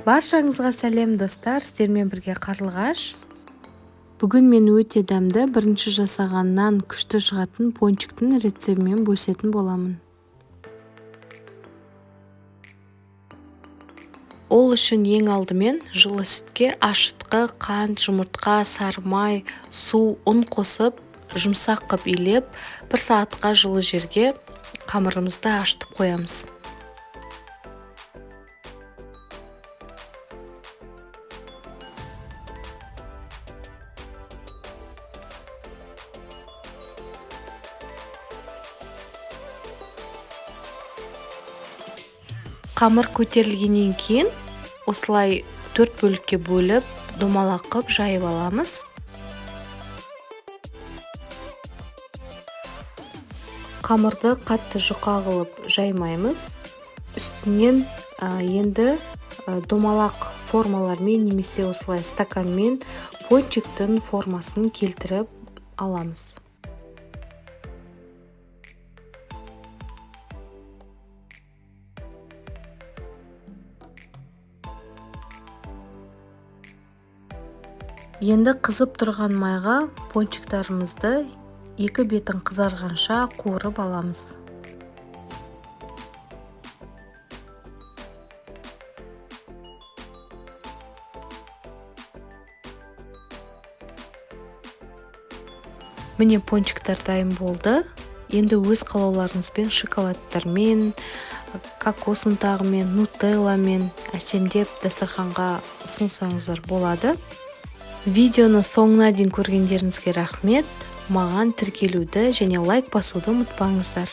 Баршаңызға сәлем достар, сіздермен бірге Қарлығаш. Бүгін мен өте дәмді бірінші жасағаннан күшті шығатын пончиктің рецептімен бөлісетін боламын. Ол үшін ең алдымен жылы сүтке ашытқы, қант, жұмыртқа, сары май, су, ұн қосып, жұмсақ қып илеп, 1 сағатқа жылы жерге қамырымызды ашытып қоямыз. Қамыр көтерілгеннен кейін осылай 4 бөлікке бөліп, домалақ қып жайып аламыз. Қамырды қатты жұқа қылып жаймаймыз. Үстінен енді домалақ формалармен немесе осылай стаканмен пончиктің формасын келтіріп аламыз. Енді қызып тұрған майға пончиктарымызды 2 бетін қызарғанша қуырып аламыз. Міне пончиктар дайын болды. Енді өз қалауларыңызбен шоколадтармен, кокос ұнтағымен, нутелламен әсемдеп дастарханға ұсынсаңыздар болады. Видеоны соңына дейін көргендеріңізге рахмет. Маған тіркелуді және лайк басуды ұмытпаңыздар.